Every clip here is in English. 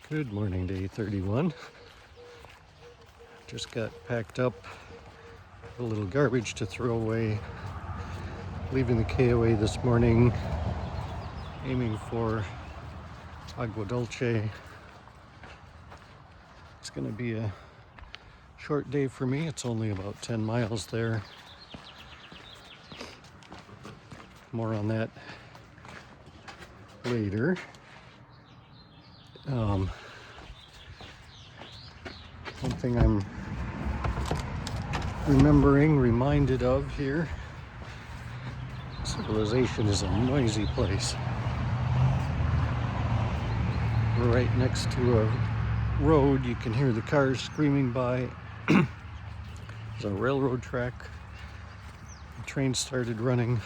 Good morning, day 31. Just got packed up, a little garbage to throw away, leaving the KOA this morning, aiming for Agua Dulche. It's going to be a short day for me. It's only about 10 miles there. More on that later. One thing I'm reminded of here, civilization is a noisy place. We're right next to a road. You can hear the cars screaming by. There's a railroad track. The train started running.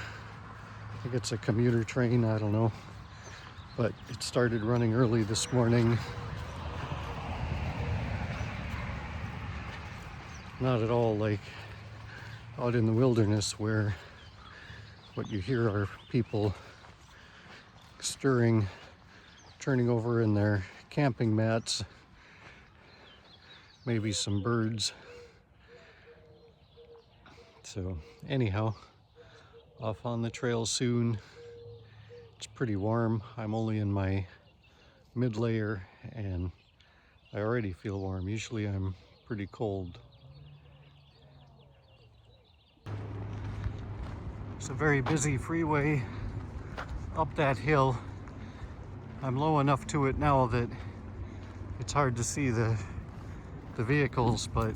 I think it's a commuter train, I don't know. But it started running early this morning. Not at all like out in the wilderness where what you hear are people stirring, turning over in their camping mats, maybe some birds. So anyhow, off on the trail soon. It's pretty warm. I'm only in my mid layer and I already feel warm. Usually I'm pretty cold. It's a very busy freeway up that hill. I'm low enough to it now that it's hard to see the vehicles, but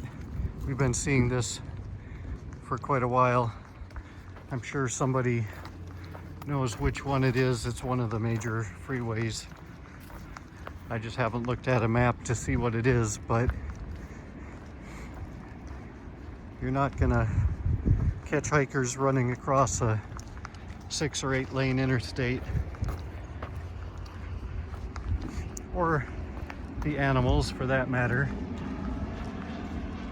we've been seeing this for quite a while. I'm sure somebody knows which one it is. It's one of the major freeways. I just haven't looked at a map to see what it is, but you're not gonna catch hikers running across a 6 or 8 lane interstate, or the animals for that matter.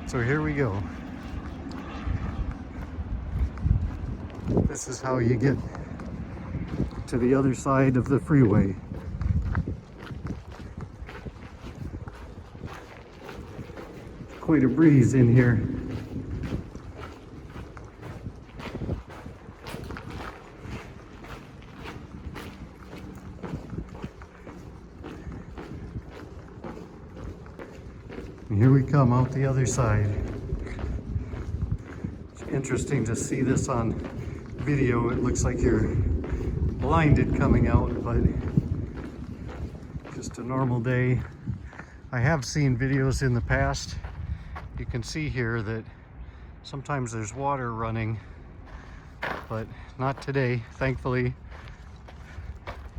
So here we go. This is how you get to the other side of the freeway. Quite a breeze in here. And here we come out the other side. It's interesting to see this on video. It looks like you're blinded coming out, but just a normal day. I have seen videos in the past. You can see here that sometimes there's water running, but not today, thankfully.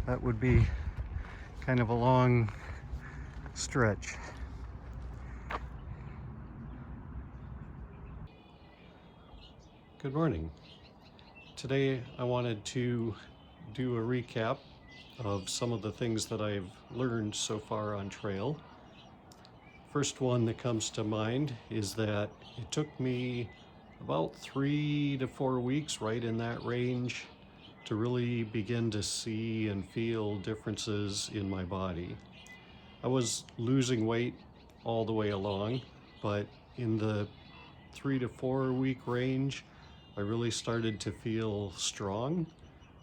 That would be kind of a long stretch. Good morning. Today I wanted to do a recap of some of the things that I've learned so far on trail. First one that comes to mind is that it took me about 3 to 4 weeks, right in that range, to really begin to see and feel differences in my body. I was losing weight all the way along, but in the 3 to 4 week range, I really started to feel strong.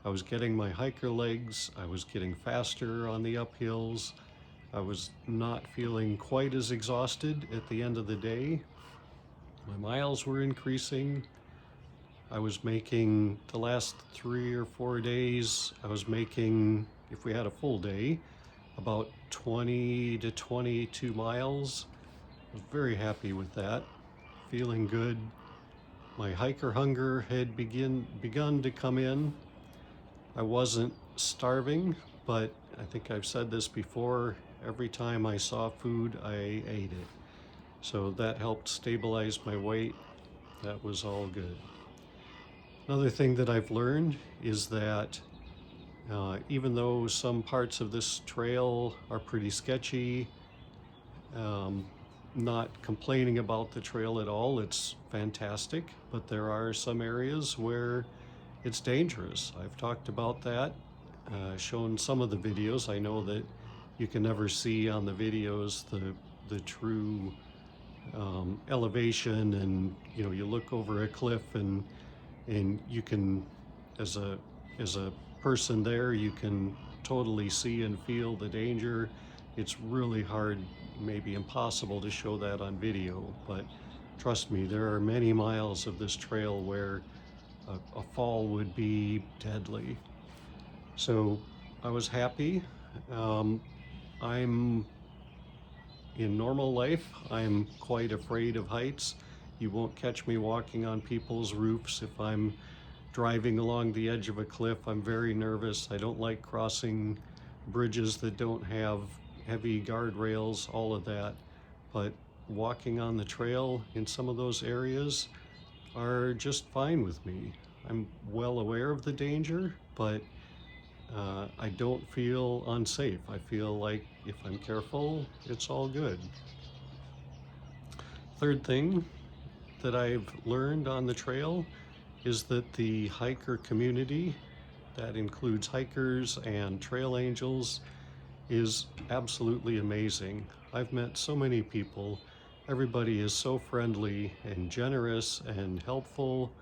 I was getting my hiker legs. I was getting faster on the uphills. I was not feeling quite as exhausted at the end of the day. My miles were increasing. I was making, the last 3 or 4 days, I was making, if we had a full day, about 20 to 22 miles. I was very happy with that, feeling good. My hiker hunger had begun to come in. I wasn't starving, but I think I've said this before, every time I saw food, I ate it. So that helped stabilize my weight. That was all good. Another thing that I've learned is that even though some parts of this trail are pretty sketchy, not complaining about the trail at all, it's fantastic, but there are some areas where it's dangerous. I've talked about that, shown some of the videos. I know that you can never see on the videos the true elevation, and you look over a cliff, and you can, as a person there, you can totally see and feel the danger. It's really hard, maybe impossible, to show that on video, but trust me, there are many miles of this trail where a fall would be deadly. So I was happy. I'm In normal life, I'm quite afraid of heights. You won't catch me walking on people's roofs. If I'm driving along the edge of a cliff, I'm very nervous. I don't like crossing bridges that don't have heavy guardrails, all of that. But walking on the trail in some of those areas are just fine with me. I'm well aware of the danger, but I don't feel unsafe. I feel like if I'm careful, it's all good. Third thing that I've learned on the trail is that the hiker community, that includes hikers and trail angels, is absolutely amazing. I've met so many people. Everybody is so friendly and generous and helpful.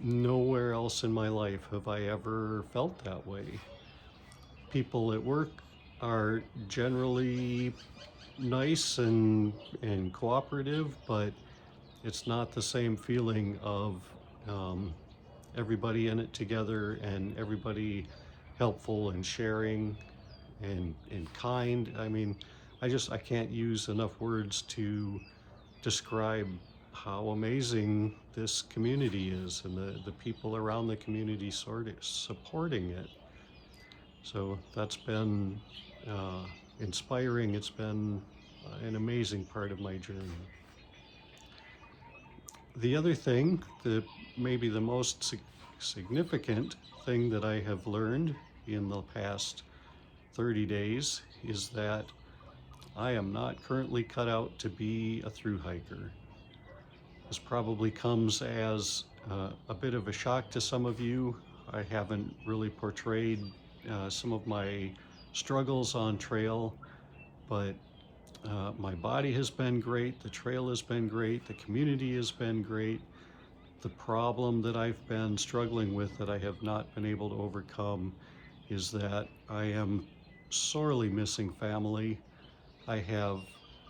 Nowhere else in my life have I ever felt that way. People at work are generally nice and cooperative, but it's not the same feeling of everybody in it together and everybody helpful and sharing and kind. I mean, I can't use enough words to describe how amazing this community is, and the people around the community sort of supporting it. So that's been inspiring. It's been an amazing part of my journey. The other thing, maybe the most significant thing that I have learned in the past 30 days is that I am not currently cut out to be a thru hiker. This probably comes as a bit of a shock to some of you. I haven't really portrayed some of my struggles on trail, but my body has been great, the trail has been great, the community has been great. The problem that I've been struggling with, that I have not been able to overcome, is that I am sorely missing family. I have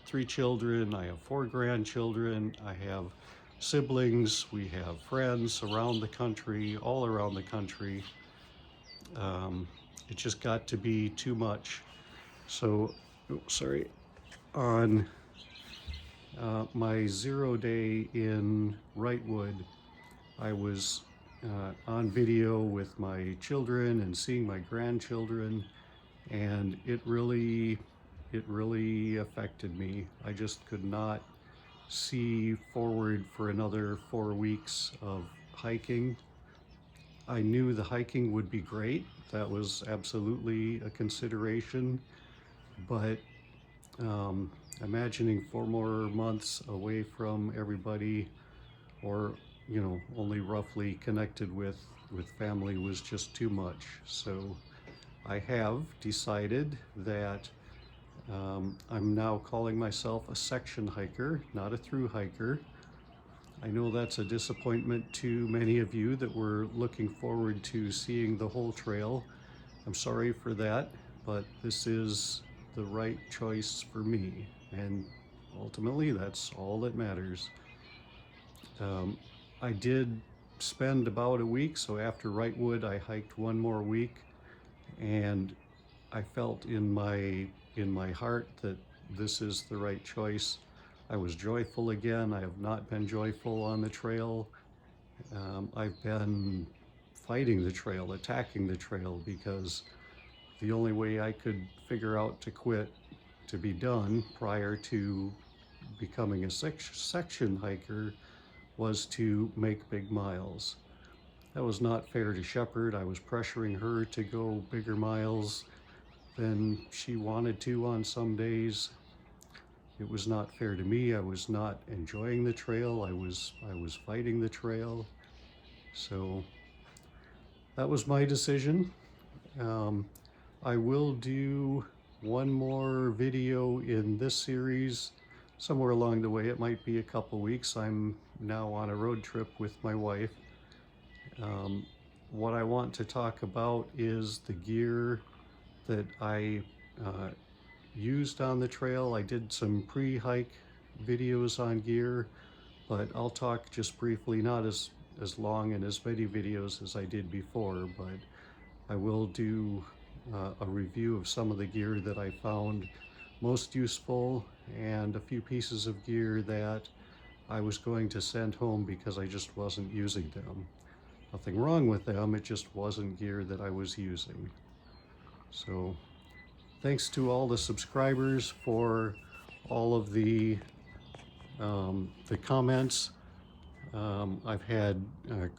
3 children, I have 4 grandchildren, I have siblings, we have friends around the country, all around the country. It just got to be too much. So, on my 0 day in Wrightwood, I was on video with my children and seeing my grandchildren, and it really affected me. I just could not see forward for another 4 weeks of hiking. I knew the hiking would be great. That was absolutely a consideration, but imagining 4 more months away from everybody, or only roughly connected with family, was just too much. So I have decided that I'm now calling myself a section hiker, not a thru hiker. I know that's a disappointment to many of you that were looking forward to seeing the whole trail. I'm sorry for that, but this is the right choice for me, and ultimately that's all that matters. I did spend about a week, so after Wrightwood I hiked 1 more week, and I felt in my heart that this is the right choice. I was joyful again. I have not been joyful on the trail. I've been fighting the trail, attacking the trail, because the only way I could figure out to quit, to be done prior to becoming a section hiker, was to make big miles. That was not fair to Shepherd. I was pressuring her to go bigger miles than she wanted to on some days. It was not fair to me. I was not enjoying the trail. I was fighting the trail. So that was my decision. I will do one more video in this series. Somewhere along the way, it might be a couple weeks. I'm now on a road trip with my wife. What I want to talk about is the gear that I used on the trail. I did some pre-hike videos on gear, but I'll talk just briefly, not as long and as many videos as I did before, but I will do a review of some of the gear that I found most useful and a few pieces of gear that I was going to send home because I just wasn't using them. Nothing wrong with them, it just wasn't gear that I was using. So thanks to all the subscribers for all of the comments. I've had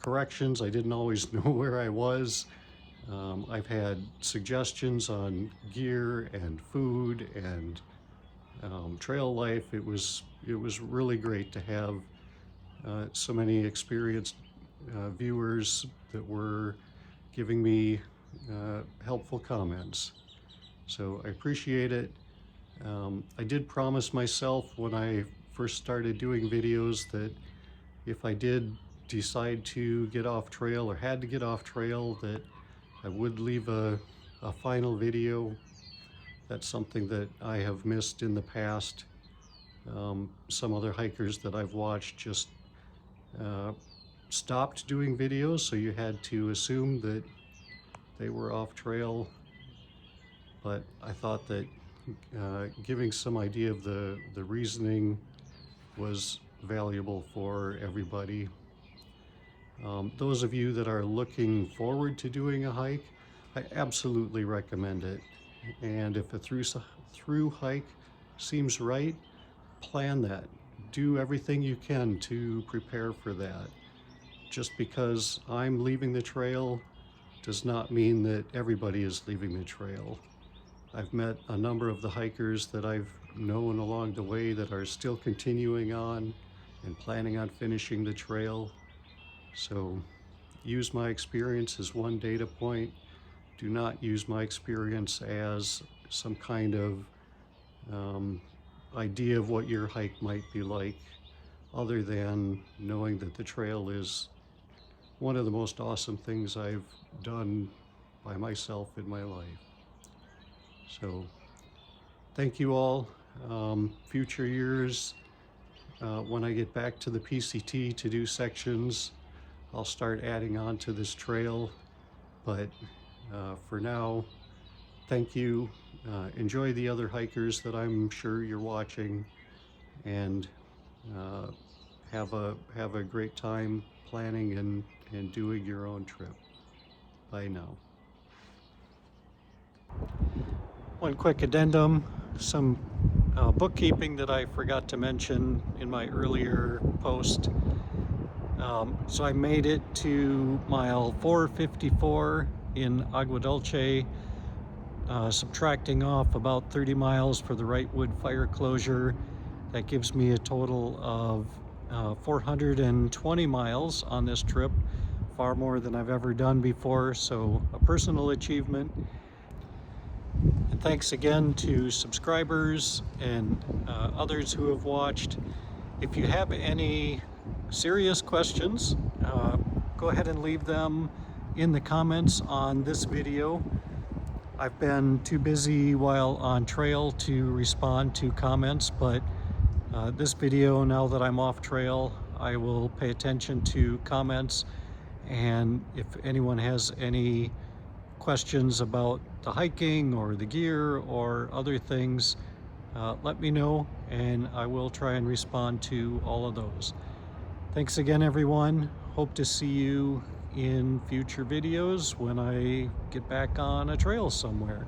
corrections. I didn't always know where I was. I've had suggestions on gear and food and trail life. It was really great to have so many experienced viewers that were giving me helpful comments. So I appreciate it. I did promise myself when I first started doing videos that if I did decide to get off trail or had to get off trail, that I would leave a final video. That's something that I have missed in the past. Some other hikers that I've watched just stopped doing videos, so you had to assume that they were off trail. But I thought that giving some idea of the reasoning was valuable for everybody. Those of you that are looking forward to doing a hike, I absolutely recommend it. And if a through hike seems right, plan that. Do everything you can to prepare for that. Just because I'm leaving the trail does not mean that everybody is leaving the trail. I've met a number of the hikers that I've known along the way that are still continuing on and planning on finishing the trail. So use my experience as one data point. Do not use my experience as some kind of idea of what your hike might be like, other than knowing that the trail is one of the most awesome things I've done by myself in my life. So thank you all. Future years, when I get back to the PCT to do sections, I'll start adding on to this trail. But for now, thank you. Enjoy the other hikers that I'm sure you're watching, and have a great time planning and doing your own trip. Bye now. One quick addendum, some bookkeeping that I forgot to mention in my earlier post. So I made it to mile 454 in Agua Dulche, subtracting off about 30 miles for the Wrightwood fire closure. That gives me a total of 420 miles on this trip, far more than I've ever done before, so a personal achievement. And thanks again to subscribers and others who have watched. If you have any serious questions, go ahead and leave them in the comments on this video. I've been too busy while on trail to respond to comments, but this video, now that I'm off trail, I will pay attention to comments, and if anyone has any questions about the hiking or the gear or other things, let me know and I will try and respond to all of those. Thanks again, everyone. Hope to see you in future videos when I get back on a trail somewhere.